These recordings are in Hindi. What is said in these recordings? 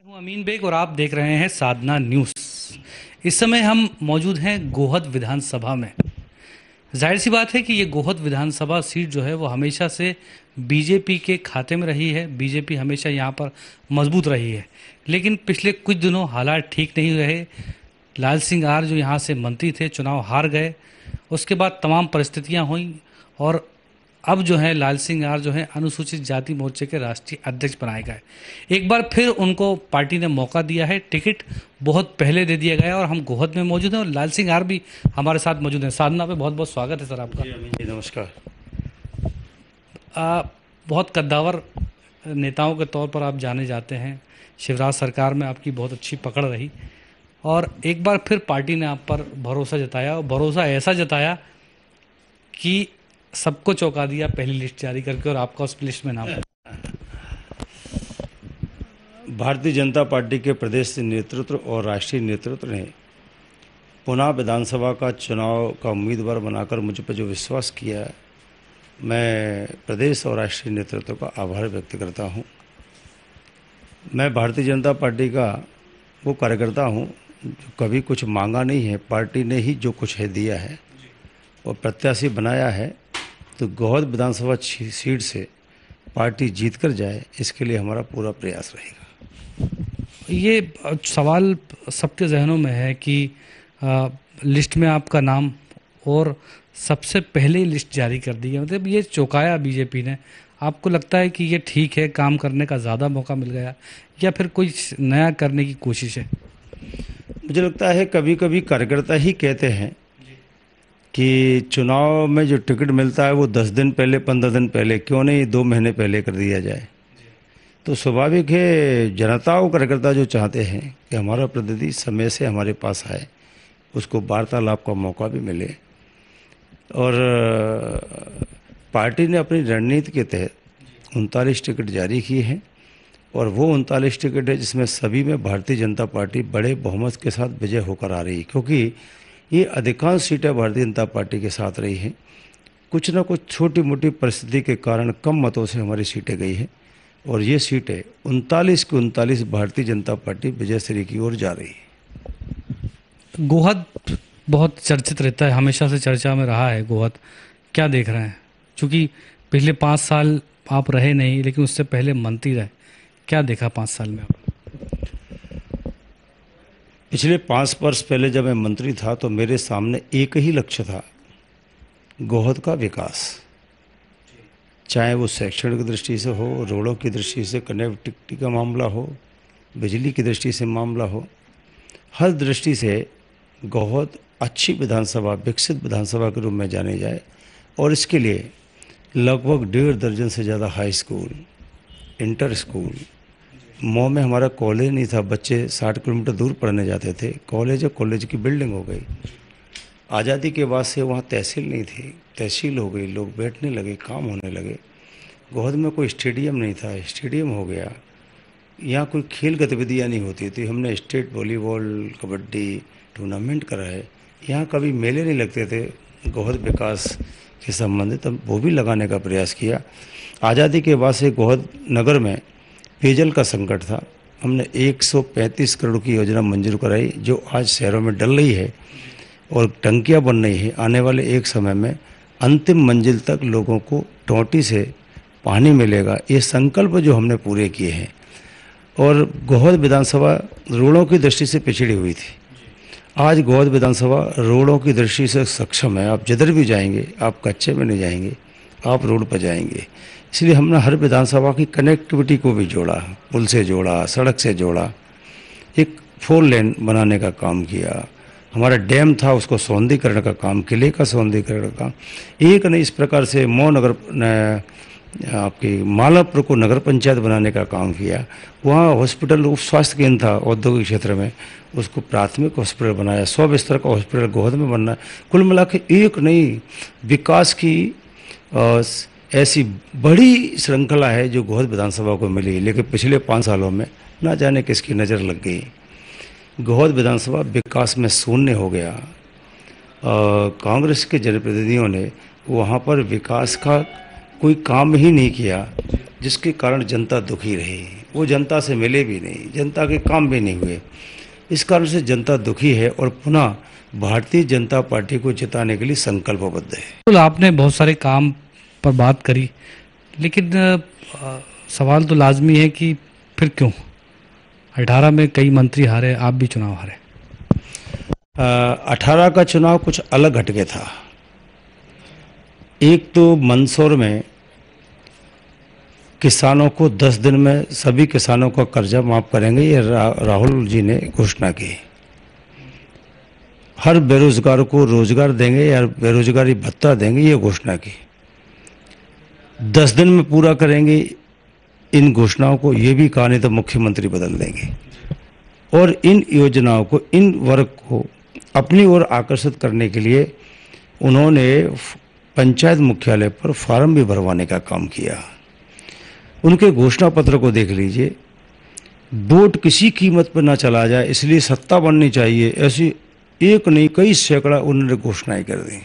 हूं अमीन बेग और आप देख रहे हैं साधना न्यूज़। इस समय हम मौजूद हैं गोहद विधानसभा में। जाहिर सी बात है कि ये गोहद विधानसभा सीट जो है वो हमेशा से बीजेपी के खाते में रही है। बीजेपी हमेशा यहाँ पर मजबूत रही है, लेकिन पिछले कुछ दिनों हालात ठीक नहीं रहे। लाल सिंह आर जो यहाँ से मंत्री थे, चुनाव हार गए। उसके बाद तमाम परिस्थितियाँ हुई और अब जो है लाल सिंह आर जो है अनुसूचित जाति मोर्चे के राष्ट्रीय अध्यक्ष बनाए गए। एक बार फिर उनको पार्टी ने मौका दिया है, टिकट बहुत पहले दे दिया गया और हम गोहद में मौजूद हैं और लाल सिंह आर भी हमारे साथ मौजूद हैं। साधना पे बहुत बहुत स्वागत है सर आपका। जी अमीन जी, नमस्कार। आ, बहुत कद्दावर नेताओं के तौर पर आप जाने जाते हैं। शिवराज सरकार में आपकी बहुत अच्छी पकड़ रही और एक बार फिर पार्टी ने आप पर भरोसा जताया और भरोसा ऐसा जताया कि सबको चौंका दिया पहली लिस्ट जारी करके और आपका उस लिस्ट में नाम। भारतीय जनता पार्टी के प्रदेश नेतृत्व और राष्ट्रीय नेतृत्व ने पुनः विधानसभा का चुनाव का उम्मीदवार बनाकर मुझ पर जो विश्वास किया है, मैं प्रदेश और राष्ट्रीय नेतृत्व का आभार व्यक्त करता हूं। मैं भारतीय जनता पार्टी का वो कार्यकर्ता हूं जो कभी कुछ मांगा नहीं है। पार्टी ने ही जो कुछ है दिया है और प्रत्याशी बनाया है, तो गोहद विधानसभा सीट से पार्टी जीत कर जाए, इसके लिए हमारा पूरा प्रयास रहेगा। ये सवाल सबके जहनों में है कि लिस्ट में आपका नाम और सबसे पहले लिस्ट जारी कर दी है, मतलब ये चौंकाया बीजेपी ने। आपको लगता है कि ये ठीक है, काम करने का ज़्यादा मौका मिल गया या फिर कोई नया करने की कोशिश है? मुझे लगता है कभी कभी कार्यकर्ता ही कहते हैं कि चुनाव में जो टिकट मिलता है वो 10 दिन पहले, 15 दिन पहले, क्यों नहीं 2 महीने पहले कर दिया जाए। तो स्वाभाविक है, जनता और कार्यकर्ता जो चाहते हैं कि हमारा प्रतिनिधि समय से हमारे पास आए, उसको वार्तालाप का मौका भी मिले। और पार्टी ने अपनी रणनीति के तहत 39 टिकट जारी किए हैं और वो 39 टिकट है जिसमें सभी में भारतीय जनता पार्टी बड़े बहुमत के साथ विजय होकर आ रही है, क्योंकि ये अधिकांश सीटें भारतीय जनता पार्टी के साथ रही हैं। कुछ ना कुछ छोटी मोटी परिस्थिति के कारण कम मतों से हमारी सीटें गई हैं और ये सीटें 39 की 39 भारतीय जनता पार्टी विजय श्री की ओर जा रही है। गोहद बहुत चर्चित रहता है, हमेशा से चर्चा में रहा है गोहद। क्या देख रहे हैं? क्योंकि पिछले 5 साल आप रहे नहीं, लेकिन उससे पहले मंत्री रहे। क्या देखा 5 साल में आप? पिछले 5 वर्ष पहले जब मैं मंत्री था तो मेरे सामने एक ही लक्ष्य था, गोहद का विकास। चाहे वो शैक्षणिक की दृष्टि से हो, रोडों की दृष्टि से, कनेक्टिविटी का मामला हो, बिजली की दृष्टि से मामला हो, हर दृष्टि से गोहद अच्छी विधानसभा, विकसित विधानसभा के रूप में जाने जाए। और इसके लिए लगभग 1.5 दर्जन से ज़्यादा high school, inter school, Mau में हमारा कॉलेज नहीं था, बच्चे 60 किलोमीटर दूर पढ़ने जाते थे। कॉलेज है, कॉलेज की बिल्डिंग हो गई। आज़ादी के बाद से वहाँ तहसील नहीं थी, तहसील हो गई, लोग बैठने लगे, काम होने लगे। गोहद में कोई स्टेडियम नहीं था, स्टेडियम हो गया। यहाँ कोई खेल गतिविधियाँ नहीं होती थी, हमने स्टेट वॉलीबॉल, कबड्डी टूर्नामेंट कराए। यहाँ कभी मेले नहीं लगते थे गोहद विकास के संबंधित, तब वो भी लगाने का प्रयास किया। आज़ादी के बाद से गोहद नगर में पेयजल का संकट था, हमने 135 करोड़ की योजना मंजूर कराई, जो आज शहरों में डल रही है और टंकियां बन रही है। आने वाले एक समय में अंतिम मंजिल तक लोगों को टोंटी से पानी मिलेगा, ये संकल्प जो हमने पूरे किए हैं। और गोहद विधानसभा रोडों की दृष्टि से पिछड़ी हुई थी, आज गोहद विधानसभा रोडों की दृष्टि से सक्षम है। आप जिधर भी जाएंगे, आप कच्चे में नहीं जाएंगे, आप रोड पर जाएंगे। इसलिए हमने हर विधानसभा की कनेक्टिविटी को भी जोड़ा, पुल से जोड़ा, सड़क से जोड़ा, एक 4 लेन बनाने का काम किया। हमारा डैम था, उसको सौंदर्यीकरण का काम, किले का सौंदर्यीकरण का काम। एक नहीं, इस प्रकार से मऊ नगर, आपकी मालापुर को नगर पंचायत बनाने का काम किया। वहाँ हॉस्पिटल, उप स्वास्थ्य केंद्र था औद्योगिक क्षेत्र में, उसको प्राथमिक हॉस्पिटल बनाया। 100 बिस्तर का हॉस्पिटल गोहद में बनना। कुल मिला के एक नहीं, विकास की ऐसी बड़ी श्रृंखला है जो गोहद विधानसभा को मिली। लेकिन पिछले 5 सालों में ना जाने किसकी नज़र लग गई, गोहद विधानसभा विकास में शून्य हो गया। कांग्रेस के जनप्रतिनिधियों ने वहाँ पर विकास का कोई काम ही नहीं किया जिसके कारण जनता दुखी रही। वो जनता से मिले भी नहीं, जनता के काम भी नहीं हुए, इस कारण से जनता दुखी है और पुनः भारतीय जनता पार्टी को जिताने के लिए संकल्पबद्ध है। तो आपने बहुत सारे काम पर बात करी, लेकिन सवाल तो लाजमी है कि फिर क्यों 18 में कई मंत्री हारे, आप भी चुनाव हारे। 18 का चुनाव कुछ अलग हटके था। एक तो मंदसौर में किसानों को 10 दिन में सभी किसानों का कर्जा माफ करेंगे, ये राहुल जी ने घोषणा की। हर बेरोजगार को रोजगार देंगे या बेरोजगारी भत्ता देंगे, ये घोषणा की। 10 दिन में पूरा करेंगे इन घोषणाओं को, ये भी कहा, नहीं तो मुख्यमंत्री बदल देंगे। और इन योजनाओं को, इन वर्ग को अपनी ओर आकर्षित करने के लिए उन्होंने पंचायत मुख्यालय पर फार्म भी भरवाने का काम किया। उनके घोषणा पत्र को देख लीजिए, वोट किसी कीमत पर ना चला जाए इसलिए सत्ता बननी चाहिए, ऐसी एक नहीं कई सैकड़ा उन्होंने घोषणाएं कर दी।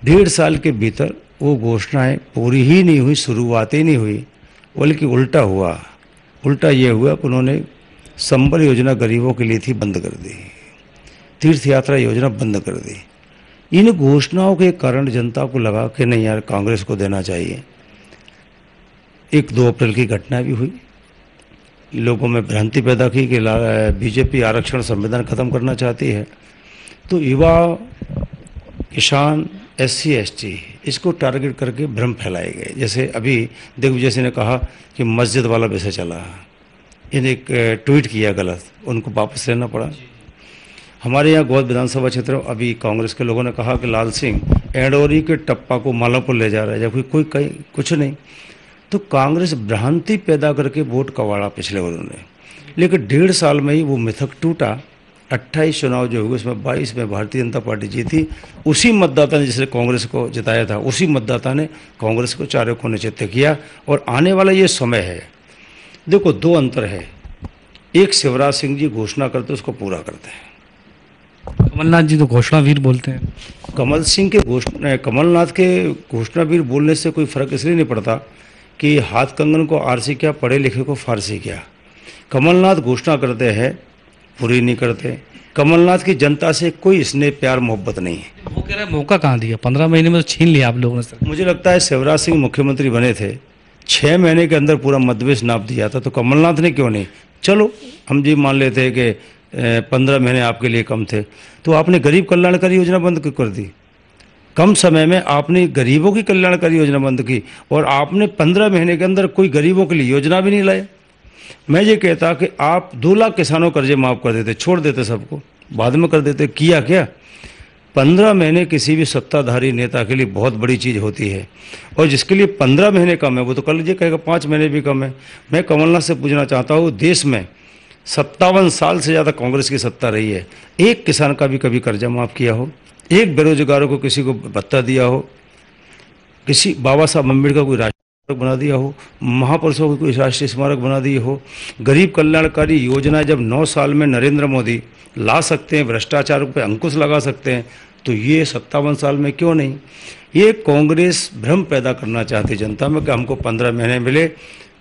1.5 साल के भीतर वो घोषणाएं पूरी ही नहीं हुई, शुरुआत ही नहीं हुई, बल्कि उल्टा हुआ। उल्टा ये हुआ कि उन्होंने संबल योजना गरीबों के लिए थी, बंद कर दी। तीर्थ यात्रा योजना बंद कर दी। इन घोषणाओं के कारण जनता को लगा कि नहीं यार, कांग्रेस को देना चाहिए। 1-2 अप्रैल की घटना भी हुई, लोगों में भ्रांति पैदा की कि बीजेपी आरक्षण संविधान खत्म करना चाहती है। तो युवा, किसान, SC ST इसको टारगेट करके भ्रम फैलाए गए। जैसे अभी दिग्विजय सिंह ने कहा कि मस्जिद वाला विषय चला, इन्हें एक ट्वीट किया गलत, उनको वापस लेना पड़ा। हमारे यहाँ गोहद विधानसभा क्षेत्र में अभी कांग्रेस के लोगों ने कहा कि लाल सिंह एंडोरी के टप्पा को मालापुर ले जा रहा है, जबकि कोई कहीं कुछ नहीं। तो कांग्रेस भ्रांति पैदा करके वोट कवाड़ा पिछले वर्षों ने, लेकिन 1.5 साल में ही वो मिथक टूटा। 28 चुनाव जो हुए उसमें 22 में भारतीय जनता पार्टी जीती। उसी मतदाता ने जिसने कांग्रेस को जिताया था, उसी मतदाता ने कांग्रेस को चारों कोने चित्त किया। और आने वाला ये समय है, देखो 2 अंतर है। एक, शिवराज सिंह जी घोषणा करते उसको पूरा करते हैं। कमलनाथ जी तो घोषणावीर बोलते हैं। कमलनाथ के घोषणावीर बोलने से कोई फर्क इसलिए नहीं पड़ता कि हाथ कंगन को आरसी क्या, पढ़े लिखे को फारसी क्या। कमलनाथ घोषणा करते हैं, पूरी नहीं करते। कमलनाथ की जनता से कोई स्नेह प्यार मोहब्बत नहीं है। वो कह रहा है मौका कहाँ दिया, 15 महीने में तो छीन लिया आप लोगों ने। मुझे लगता है शिवराज सिंह मुख्यमंत्री बने थे, 6 महीने के अंदर पूरा मध्यप्रदेश नाप दिया था, तो कमलनाथ ने क्यों नहीं। चलो हम जी मान लेते हैं कि 15 महीने आपके लिए कम थे, तो आपने गरीब कल्याणकारी योजना बंद क्यों कर दी। कम समय में आपने गरीबों की कल्याणकारी योजना बंद की, और आपने 15 महीने के अंदर कोई गरीबों के लिए योजना भी नहीं लाए। मैं ये कहता कि आप 2 लाख किसानों कर्जे माफ़ कर देते, छोड़ देते सबको, बाद में कर देते। किया क्या। 15 महीने किसी भी सत्ताधारी नेता के लिए बहुत बड़ी चीज़ होती है, और जिसके लिए 15 महीने कम है वो तो कल ये कहेगा 5 महीने भी कम है। मैं कमलनाथ से पूछना चाहता हूँ, देश में 57 साल से ज़्यादा कांग्रेस की सत्ता रही है, एक किसान का भी कभी कर्जा माफ़ किया हो, एक बेरोजगारों को किसी को भत्ता दिया हो, किसी बाबा साहब अम्बेडकर का कोई राष्ट्रीय स्मारक बना दिया हो, महापुरुषों को कोई राष्ट्रीय स्मारक बना दिए हो। गरीब कल्याणकारी योजना जब 9 साल में नरेंद्र मोदी ला सकते हैं, भ्रष्टाचार पे अंकुश लगा सकते हैं, तो ये 57 साल में क्यों नहीं। ये कांग्रेस भ्रम पैदा करना चाहती जनता में कि हमको 15 महीने मिले।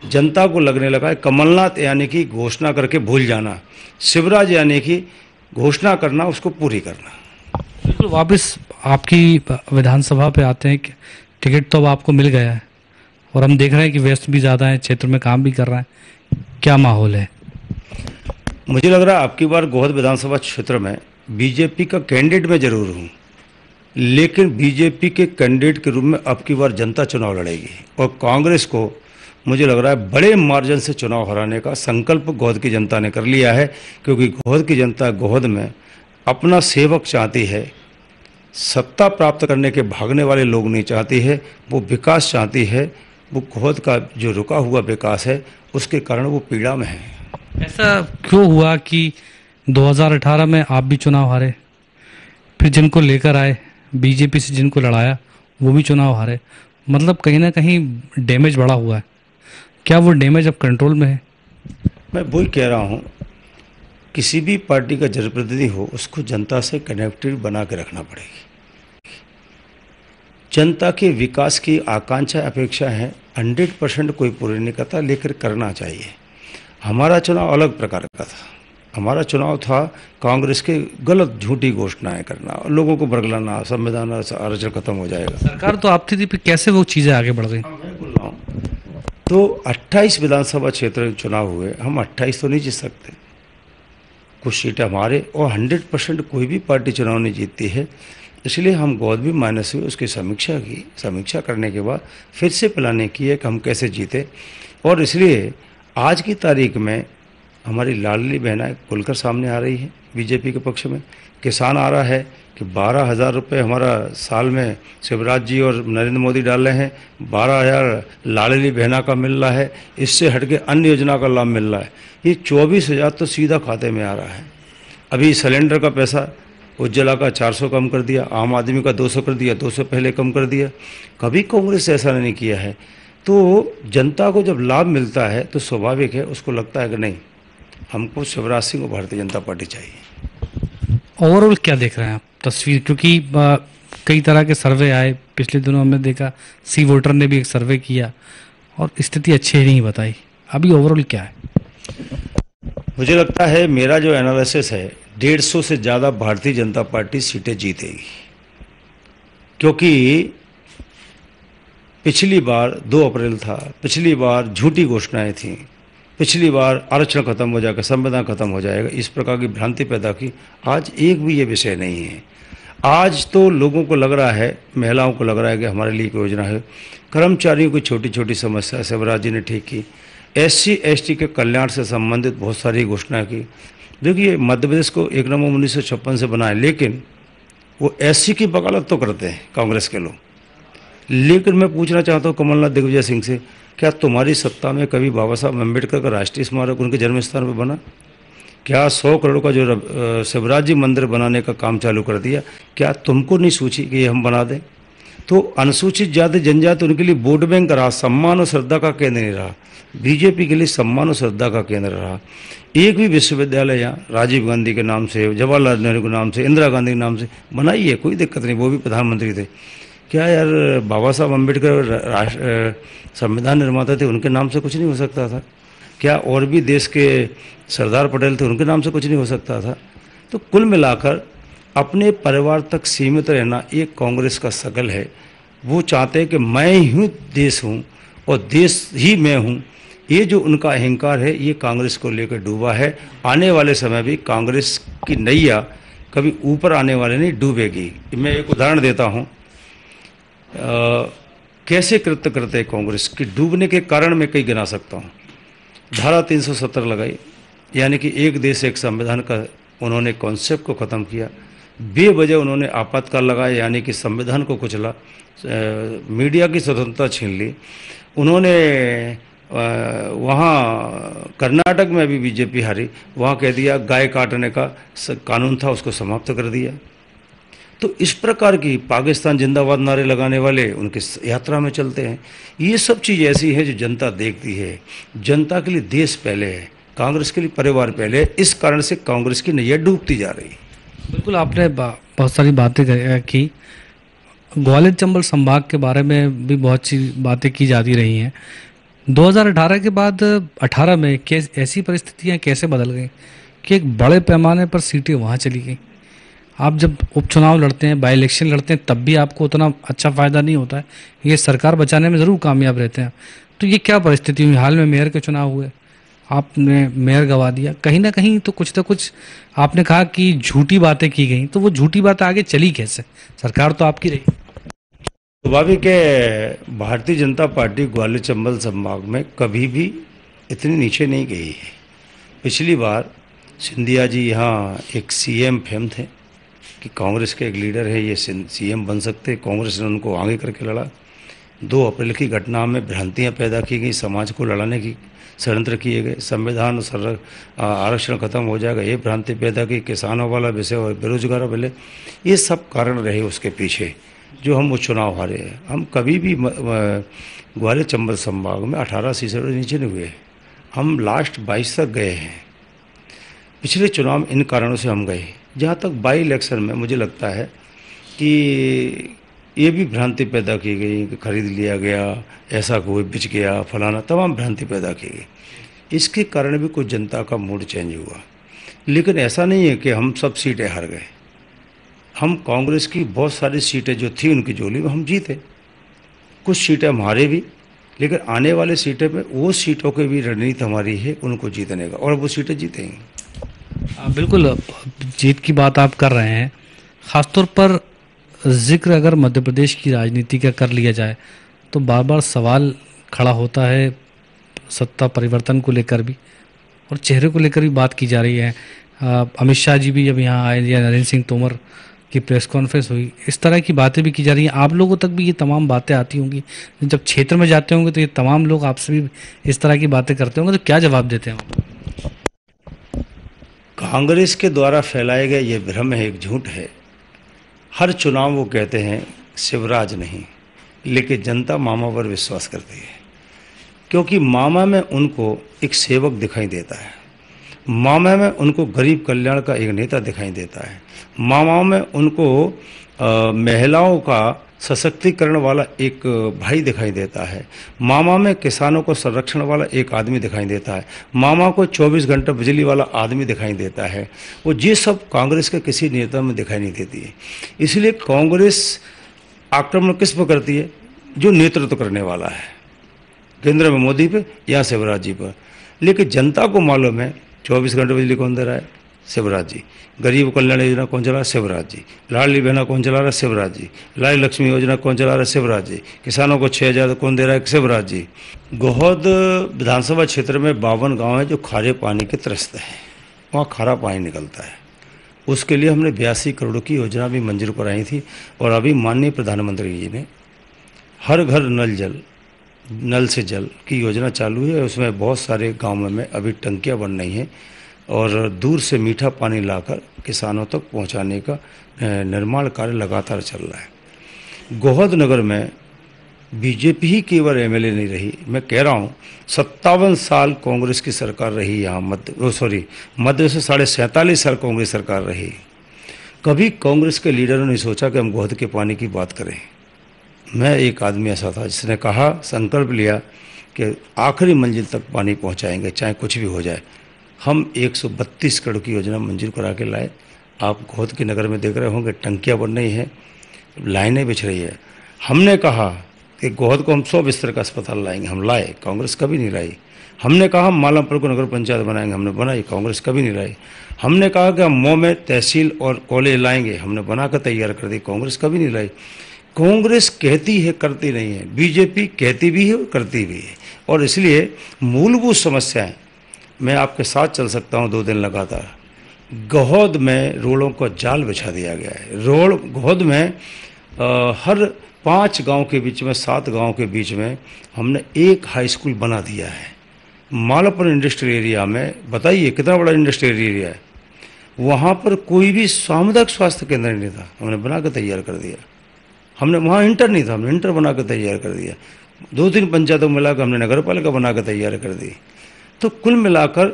जनता को लगने लगा है कमलनाथ यानी कि घोषणा करके भूल जाना, शिवराज यानी कि घोषणा करना उसको पूरी करना। बिल्कुल, वापस आपकी विधानसभा पे आते हैं कि टिकट तो अब आपको मिल गया है, और हम देख रहे हैं कि व्यस्त भी ज़्यादा है, क्षेत्र में काम भी कर रहा है, क्या माहौल है। मुझे लग रहा है आपकी बार गोहद विधानसभा क्षेत्र में बीजेपी का कैंडिडेट मैं जरूर हूँ, लेकिन बीजेपी के कैंडिडेट के रूप में अब की बार जनता चुनाव लड़ेगी, और कांग्रेस को मुझे लग रहा है बड़े मार्जिन से चुनाव हराने का संकल्प गोहद की जनता ने कर लिया है। क्योंकि गोहद की जनता गोहद में अपना सेवक चाहती है, सत्ता प्राप्त करने के भागने वाले लोग नहीं चाहती है, वो विकास चाहती है। वो गोहद का जो रुका हुआ विकास है उसके कारण वो पीड़ा में है। ऐसा क्यों हुआ कि 2018 में आप भी चुनाव हारे, फिर जिनको लेकर आए बीजेपी से, जिनको लड़ाया वो भी चुनाव हारे। मतलब कहीं ना कहीं डैमेज बड़ा हुआ है, क्या वो डैमेज अब कंट्रोल में है। मैं वही कह रहा हूँ, किसी भी पार्टी का जनप्रतिनिधि हो उसको जनता से कनेक्टेड बना के रखना पड़ेगी। जनता के विकास की आकांक्षा अपेक्षा है 100% कोई पूरी नहीं करता, लेकर करना चाहिए। हमारा चुनाव अलग प्रकार का था। हमारा चुनाव था कांग्रेस के गलत झूठी घोषणाएं करना, लोगों को बरगलाना, संविधान आरक्षण खत्म हो जाएगा। सरकार तो आपती थी, फिर कैसे वो चीज़ें आगे बढ़ गई? मैं बोल रहा हूँ तो 28 विधानसभा क्षेत्र में चुनाव हुए, हम 28 तो नहीं जीत सकते, कुछ सीटें हमारे, और 100% कोई भी पार्टी चुनाव नहीं जीतती है। इसलिए हम गौद भी माइनस हुए, उसकी समीक्षा की। समीक्षा करने के बाद फिर से प्लानिंग की है कि हम कैसे जीते, और इसलिए आज की तारीख में हमारी लाडली बहनाएं खुलकर सामने आ रही है बीजेपी के पक्ष में। किसान आ रहा है कि 12,000 रुपये हमारा साल में शिवराज जी और नरेंद्र मोदी डाल रहे हैं, 12,000 लाडली बहना का मिल रहा है, इससे हटके अन्य योजना का लाभ मिल रहा है। ये 24,000 तो सीधा खाते में आ रहा है। अभी सिलेंडर का पैसा उज्ज्वला का 400 कम कर दिया, आम आदमी का 200 कर दिया, 200 पहले कम कर दिया। कभी कांग्रेस ऐसा नहीं किया है। तो जनता को जब लाभ मिलता है तो स्वाभाविक है उसको लगता है कि नहीं, हमको शिवराज सिंह को भारतीय जनता पार्टी चाहिए। ओवरऑल क्या देख रहे हैं आप तस्वीर? क्योंकि कई तरह के सर्वे आए पिछले दिनों, हमने देखा सी वोटर ने भी एक सर्वे किया और स्थिति अच्छी नहीं बताई। अभी ओवरऑल क्या है? मुझे लगता है, मेरा जो एनालिसिस है, 150 से ज़्यादा भारतीय जनता पार्टी सीटें जीतेगी, क्योंकि पिछली बार 2 अप्रैल था, पिछली बार झूठी घोषणाएं थीं, पिछली बार आरक्षण खत्म हो जाएगा, संविधान खत्म हो जाएगा, इस प्रकार की भ्रांति पैदा की। आज एक भी ये विषय नहीं है। आज तो लोगों को लग रहा है, महिलाओं को लग रहा है कि हमारे लिए एक योजना है। कर्मचारियों की छोटी छोटी समस्या शिवराज जी ने ठीक की। SC ST के कल्याण से संबंधित बहुत सारी घोषणाएं की। देखिए, मध्य प्रदेश को 1 नवंबर 1956 से बनाए, लेकिन वो SC की वकालत तो करते हैं कांग्रेस के लोग। लेकिन मैं पूछना चाहता हूँ कमलनाथ दिग्विजय सिंह से, क्या तुम्हारी सत्ता में कभी बाबा साहब अम्बेडकर का राष्ट्रीय स्मारक उनके जन्म स्थान पर बना? क्या 100 करोड़ का जो शिवराज जी मंदिर बनाने का काम चालू कर दिया, क्या तुमको नहीं सोची कि ये हम बना दें? तो अनुसूचित जाति जनजाति उनके लिए वोट बैंक रहा, सम्मान और श्रद्धा का केंद्र नहीं रहा। बीजेपी के लिए सम्मान और श्रद्धा का केंद्र रहा। एक भी विश्वविद्यालय यहाँ राजीव गांधी के नाम से, जवाहरलाल नेहरू के नाम से, इंदिरा गांधी के नाम से बनाई है, कोई दिक्कत नहीं, वो भी प्रधानमंत्री थे। क्या यार, बाबा साहब अम्बेडकर संविधान निर्माता थे, उनके नाम से कुछ नहीं हो सकता था? क्या और भी देश के सरदार पटेल थे, उनके नाम से कुछ नहीं हो सकता था? तो कुल मिलाकर अपने परिवार तक सीमित रहना एक कांग्रेस का शकल है। वो चाहते हैं कि मैं ही देश हूँ और देश ही मैं हूँ। ये जो उनका अहंकार है, ये कांग्रेस को लेकर डूबा है। आने वाले समय भी कांग्रेस की नैया कभी ऊपर आने वाले नहीं, डूबेगी। मैं एक उदाहरण देता हूँ, कैसे कृत्य करते कांग्रेस की डूबने के कारण मैं कई गिना सकता हूँ। धारा 370 लगाई, यानी कि एक देश एक संविधान का उन्होंने कॉन्सेप्ट को ख़त्म किया। बेवजह उन्होंने आपातकाल लगाया, यानी कि संविधान को कुचला। मीडिया की स्वतंत्रता छीन ली उन्होंने। वहाँ कर्नाटक में भी बीजेपी हारी, वहाँ कह दिया गाय काटने का कानून था, उसको समाप्त कर दिया। तो इस प्रकार की पाकिस्तान जिंदाबाद नारे लगाने वाले उनकी यात्रा में चलते हैं। ये सब चीज़ ऐसी है जो जनता देखती है। जनता के लिए देश पहले है, कांग्रेस के लिए परिवार पहले है। इस कारण से कांग्रेस की नैया डूबती जा रही है। बिल्कुल, आपने बहुत सारी बातें की। ग्वालियर चंबल संभाग के बारे में भी बहुत सी बातें की जाती रही हैं। 2018 के बाद 18 में ऐसी परिस्थितियां कैसे बदल गई कि एक बड़े पैमाने पर सीटें वहाँ चली गई? आप जब उपचुनाव लड़ते हैं, बाई इलेक्शन लड़ते हैं, तब भी आपको उतना अच्छा फ़ायदा नहीं होता है। ये सरकार बचाने में ज़रूर कामयाब रहते हैं। तो ये क्या परिस्थिति हुई? हाल में मेयर के चुनाव हुए, आपने मेयर गंवा दिया। कहीं ना कहीं तो कुछ आपने कहा कि झूठी बातें की गई, तो वो झूठी बातें आगे चली कैसे? सरकार तो आपकी रही। स्वाभाविक है, भारतीय जनता पार्टी ग्वालियर चंबल संभाग में कभी भी इतनी नीचे नहीं गई है। पिछली बार सिंधिया जी यहाँ एक CM फेम थे कि कांग्रेस के एक लीडर है, ये CM बन सकते। कांग्रेस ने उनको आगे करके लड़ा। 2 अप्रैल की घटना में भ्रांतियाँ पैदा की गई, समाज को लड़ाने की षड्यंत्र किए गए। संविधान आरक्षण खत्म हो जाएगा, ये भ्रांति पैदा की। किसानों वाला विषय और बेरोजगार वाले, ये सब कारण रहे उसके पीछे जो हम वो चुनाव हारे हैं। हम कभी भी ग्वालियर चंबल संभाग में 18 सीटों से नीचे नहीं हुए। हम लास्ट 22 तक गए हैं। पिछले चुनाव में इन कारणों से हम गए। जहाँ तक बाई इलेक्शन में मुझे लगता है कि ये भी भ्रांति पैदा की गई कि खरीद लिया गया, ऐसा कोई बिच गया, फलाना, तमाम भ्रांति पैदा की गई। इसके कारण भी कुछ जनता का मूड चेंज हुआ। लेकिन ऐसा नहीं है कि हम सब सीटें हार गए। हम कांग्रेस की बहुत सारी सीटें जो थी उनकी झोली में हम जीते, कुछ सीटें हम हारे भी, लेकिन आने वाले सीटें पे वो सीटों की भी रणनीति हमारी है उनको जीतने का, और वो सीटें जीतेंगे। बिल्कुल, जीत की बात आप कर रहे हैं। ख़ासतौर पर जिक्र अगर मध्य प्रदेश की राजनीति का कर लिया जाए तो बार बार सवाल खड़ा होता है सत्ता परिवर्तन को लेकर भी, और चेहरे को लेकर भी बात की जा रही है। अमित शाह जी भी जब यहाँ आए या नरेंद्र सिंह तोमर की प्रेस कॉन्फ्रेंस हुई, इस तरह की बातें भी की जा रही हैं। आप लोगों तक भी ये तमाम बातें आती होंगी, जब क्षेत्र में जाते होंगे तो ये तमाम लोग आपसे भी इस तरह की बातें करते होंगे, तो क्या जवाब देते हैं आप? कांग्रेस के द्वारा फैलाए गए ये भ्रम है, एक झूठ है। हर चुनाव वो कहते हैं शिवराज नहीं, लेकिन जनता मामा पर विश्वास करती है, क्योंकि मामा में उनको एक सेवक दिखाई देता है, मामा में उनको गरीब कल्याण का एक नेता दिखाई देता है, मामा में उनको महिलाओं का सशक्तिकरण वाला एक भाई दिखाई देता है, मामा में किसानों को संरक्षण वाला एक आदमी दिखाई देता है, मामा को 24 घंटे बिजली वाला आदमी दिखाई देता है। वो ये सब कांग्रेस के किसी नेता में दिखाई नहीं देती है। इसलिए कांग्रेस आक्रमण किस पर करती है? जो नेतृत्व करने वाला है, केंद्र में मोदी पे या शिवराज जी पर। लेकिन जनता को मालूम है 24 घंटे बिजली कौन दे रहा है? शिवराज जी। गरीब कल्याण योजना कौन चला रहा है? शिवराज जी। लाडली बहना कौन चला रहा है? शिवराज जी। लाडली लक्ष्मी योजना कौन चला रहा है? शिवराज जी। किसानों को 6,000 कौन दे रहा है? शिवराज जी। गोहद विधानसभा क्षेत्र में 52 गांव है जो खारे पानी के त्रस्त हैं, वहाँ खारा पानी निकलता है। उसके लिए हमने 82 करोड़ की योजना भी मंजूर कराई थी, और अभी माननीय प्रधानमंत्री जी ने हर घर नल से जल की योजना चालू है। उसमें बहुत सारे गाँवों में अभी टंकियाँ बन रही हैं, और दूर से मीठा पानी लाकर किसानों तक पहुंचाने का निर्माण कार्य लगातार चल रहा है। गोहद नगर में बीजेपी ही केवल एमएलए नहीं रही, मैं कह रहा हूँ 57 साल कांग्रेस की सरकार रही यहाँ मध्य से 47.5 साल कांग्रेस सरकार रही। कभी कांग्रेस के लीडरों ने सोचा कि हम गोहद के पानी की बात करें। मैं एक आदमी ऐसा था जिसने कहा, संकल्प लिया कि आखिरी मंजिल तक पानी पहुँचाएंगे, चाहे कुछ भी हो जाए। हम 132 करोड़ की योजना मंजूर करा के लाए। आप गोहद के नगर में देख रहे होंगे टंकियाँ बन रही हैं, लाइनें बिछ रही है। हमने कहा कि गोहद को हम 100 बिस्तर का अस्पताल लाएंगे, हम लाए, कांग्रेस कभी नहीं लाई। हमने कहा हम मालमपुर को नगर पंचायत बनाएंगे, हमने बनाई, कांग्रेस कभी नहीं लाई। हमने कहा कि हम मऊ में तहसील और कॉलेज लाएंगे, हमने बनाकर तैयार कर दी, कांग्रेस कभी नहीं लाई। कांग्रेस कहती है करती नहीं है, बीजेपी कहती भी है और करती भी है। और इसलिए मूलभूत समस्याएं, मैं आपके साथ चल सकता हूं 2 दिन लगातार। गोहद में रोडों का जाल बिछा दिया गया है। गोहद में हर 5 गांव के बीच में, 7 गांव के बीच में हमने एक हाई स्कूल बना दिया है। मालापुर इंडस्ट्रियल एरिया में, बताइए कितना बड़ा इंडस्ट्रियल एरिया है, वहाँ पर कोई भी सामुदायिक स्वास्थ्य केंद्र नहीं था, हमने बना कर तैयार कर दिया। हमने वहाँ इंटर नहीं था, हमने इंटर बना कर तैयार कर दिया। 2-3 पंचायतों में मिलाकर हमने नगर पालिका बना कर तैयार कर दी। तो कुल मिलाकर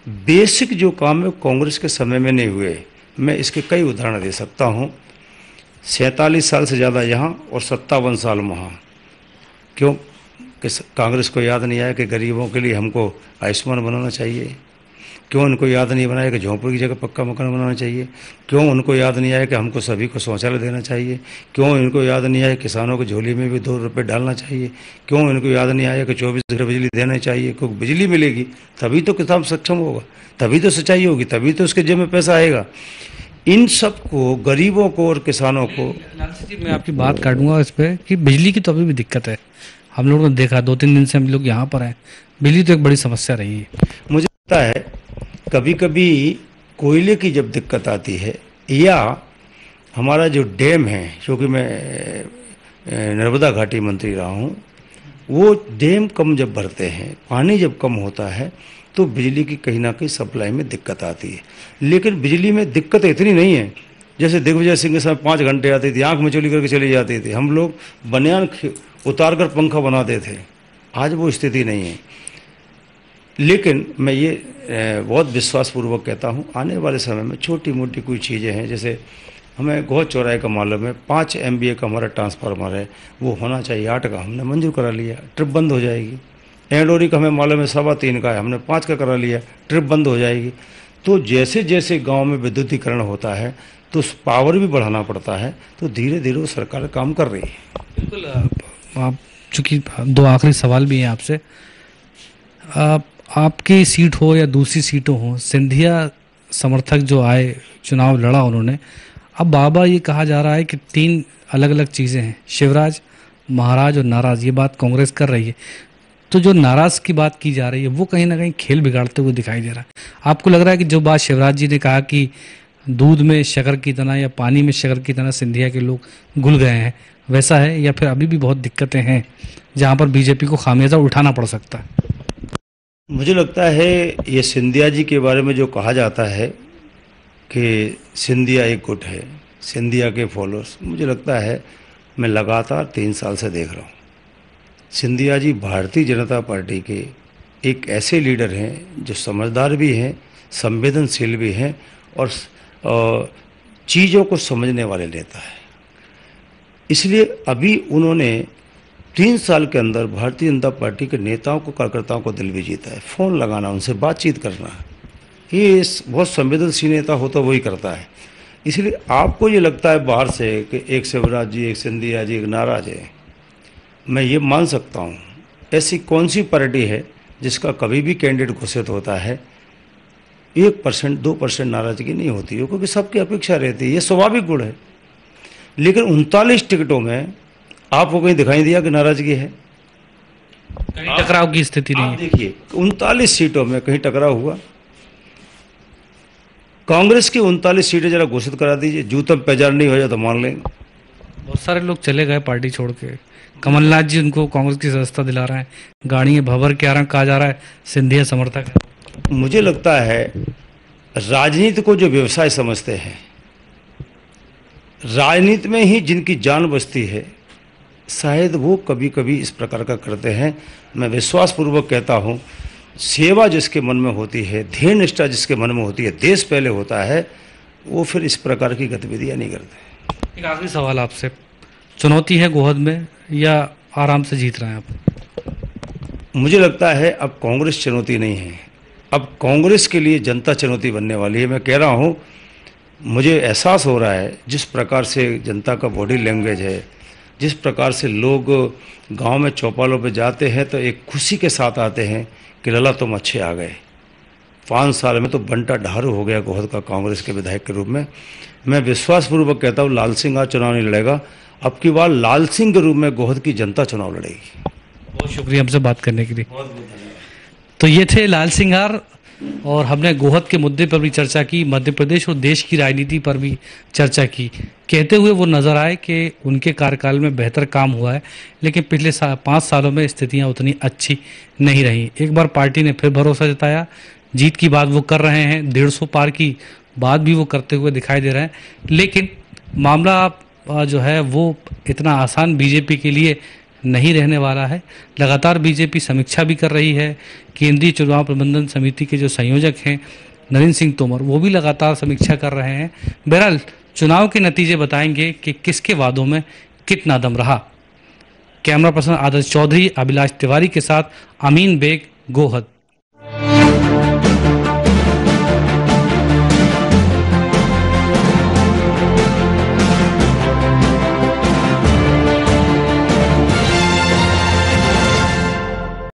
बेसिक जो काम है कांग्रेस के समय में नहीं हुए। मैं इसके कई उदाहरण दे सकता हूँ। 47 साल से ज़्यादा यहाँ और 57 साल वहाँ। क्यों कि कांग्रेस को याद नहीं आया कि गरीबों के लिए हमको आयुष्मान बनाना चाहिए? क्यों उनको याद नहीं बनाया कि झोंपड़ी की जगह पक्का मकान बनाना चाहिए? क्यों उनको याद नहीं आया कि हमको सभी को शौचालय देना चाहिए? क्यों इनको याद नहीं आया किसानों की झोली में भी 2 रुपये डालना चाहिए? क्यों इनको याद नहीं आया कि 24 घंटे बिजली देना चाहिए? क्योंकि बिजली मिलेगी तभी तो किसान सक्षम होगा, तभी तो सिंचाई होगी, तभी तो उसके जेब में पैसा आएगा। इन सब को, गरीबों को और किसानों को। लालसी जी, मैं आपकी बात काटूंगा इस पर कि बिजली की तो अभी भी दिक्कत है। हम लोगों ने देखा 2-3 दिन से हम लोग यहाँ पर हैं, बिजली तो एक बड़ी समस्या रही है। मुझे लगता है कभी कभी कोयले की जब दिक्कत आती है, या हमारा जो डैम है, क्योंकि मैं नर्मदा घाटी मंत्री रहा हूँ, वो डैम कम जब भरते हैं, पानी जब कम होता है, तो बिजली की कहीं ना कहीं सप्लाई में दिक्कत आती है। लेकिन बिजली में दिक्कत इतनी नहीं है। जैसे दिग्विजय सिंह के समय 5 घंटे आती थी, आँख में चोली करके चली जाती थी, हम लोग बनियान उतार कर पंखा बनाते थे। आज वो स्थिति नहीं है। लेकिन मैं ये बहुत विश्वासपूर्वक कहता हूँ, आने वाले समय में छोटी मोटी कोई चीज़ें हैं, जैसे हमें गोहद चौराहे का मालूम है 5 MVA का हमारा ट्रांसफार्मर है, वो होना चाहिए 8 का, हमने मंजूर करा लिया, ट्रिप बंद हो जाएगी। एंडोरी का हमें मालूम है 3.25 का है, हमने 5 का करा लिया, ट्रिप बंद हो जाएगी। तो जैसे जैसे गांव में विद्युतीकरण होता है तो उस पावर भी बढ़ाना पड़ता है, तो धीरे धीरे वो सरकार काम कर रही है। बिल्कुल। आप चूंकि 2 आखिरी सवाल भी हैं आपसे, आपकी सीट हो या दूसरी सीटों हो, सिंधिया समर्थक जो आए, चुनाव लड़ा उन्होंने, अब बाबा ये कहा जा रहा है कि 3 अलग अलग चीज़ें हैं, शिवराज, महाराज और नाराज, ये बात कांग्रेस कर रही है। तो जो नाराज की बात की जा रही है वो कहीं ना कहीं खेल बिगाड़ते हुए दिखाई दे रहा है। आपको लग रहा है कि जो बात शिवराज जी ने कहा कि दूध में शक्कर की तरह या पानी में शक्कर की तरह सिंधिया के लोग घुल गए हैं, वैसा है, या फिर अभी भी बहुत दिक्कतें हैं जहां पर बीजेपी को खामियाजा उठाना पड़ सकता है? मुझे लगता है ये सिंधिया जी के बारे में जो कहा जाता है कि सिंधिया एक गुट है, सिंधिया के फॉलोअर्स, मुझे लगता है मैं लगातार 3 साल से देख रहा हूँ। सिंधिया जी भारतीय जनता पार्टी के एक ऐसे लीडर हैं जो समझदार भी हैं, संवेदनशील भी हैं और चीज़ों को समझने वाले नेता है। इसलिए अभी उन्होंने 3 साल के अंदर भारतीय जनता पार्टी के नेताओं को, कार्यकर्ताओं को दिल भी जीता है। फ़ोन लगाना, उनसे बातचीत करना, ये बहुत संवेदनशील नेता होता वही करता है। इसलिए आपको ये लगता है बाहर से कि एक शिवराज जी, एक सिंधिया जी, एक नाराज है, मैं ये मान सकता हूँ ऐसी कौन सी पार्टी है जिसका कभी भी कैंडिडेट घोषित होता है 1% 2% नाराजगी नहीं होती है, क्योंकि सबकी अपेक्षा रहती है, ये स्वाभाविक गुण है। लेकिन 39 टिकटों में आपको कहीं दिखाई दिया कि नाराजगी है? कहीं टकराव की स्थिति नहीं है। देखिए 39 सीटों में कहीं टकराव हुआ? कांग्रेस की 39 सीटें जरा घोषित करा दीजिए, जूतम पैजार नहीं हो जाए तो मान लेंगे। बहुत सारे लोग चले गए पार्टी छोड़ के, कमलनाथ जी उनको कांग्रेस की सदस्यता दिला रहे हैं, गाड़ी भवर के आरंग कहा जा रहा है सिंधिया समर्थक है। मुझे लगता है राजनीति को जो व्यवसाय समझते हैं, राजनीति में ही जिनकी जान बसती है, शायद वो कभी कभी इस प्रकार का करते हैं। मैं विश्वासपूर्वक कहता हूँ, सेवा जिसके मन में होती है, ध्येय निष्ठा जिसके मन में होती है, देश पहले होता है, वो फिर इस प्रकार की गतिविधियाँ नहीं करते। एक आखिरी सवाल आपसे, चुनौती है गोहद में या आराम से जीत रहे हैं आप? मुझे लगता है अब कांग्रेस चुनौती नहीं है, अब कांग्रेस के लिए जनता चुनौती बनने वाली है। मैं कह रहा हूँ, मुझे एहसास हो रहा है जिस प्रकार से जनता का बॉडी लैंग्वेज है, जिस प्रकार से लोग गांव में चौपालों पे जाते हैं तो एक खुशी के साथ आते हैं कि लला तुम अच्छे आ गए। 5 साल में तो बंटा ढारू हो गया गोहद का कांग्रेस के विधायक के रूप में। मैं विश्वासपूर्वक कहता हूँ लाल सिंह आज चुनाव नहीं लड़ेगा, अब की बार लाल सिंह के रूप में गोहद की जनता चुनाव लड़ेगी। बहुत शुक्रिया हमसे बात करने के लिए। तो ये थे लाल सिंघार, और हमने गोहद के मुद्दे पर भी चर्चा की, मध्य प्रदेश और देश की राजनीति पर भी चर्चा की। कहते हुए वो नज़र आए कि उनके कार्यकाल में बेहतर काम हुआ है, लेकिन पिछले 5 सालों में स्थितियां उतनी अच्छी नहीं रही। एक बार पार्टी ने फिर भरोसा जताया, जीत की बात वो कर रहे हैं, 150 पार की बात भी वो करते हुए दिखाई दे रहे हैं, लेकिन मामला जो है वो इतना आसान बीजेपी के लिए नहीं रहने वाला है। लगातार बीजेपी समीक्षा भी कर रही है। केंद्रीय चुनाव प्रबंधन समिति के जो संयोजक हैं नरेंद्र सिंह तोमर, वो भी लगातार समीक्षा कर रहे हैं। बहरहाल चुनाव के नतीजे बताएंगे कि किसके वादों में कितना दम रहा। कैमरा पर्सन आदर्श चौधरी, अभिलाष तिवारी के साथ अमीन बेग, गोहद।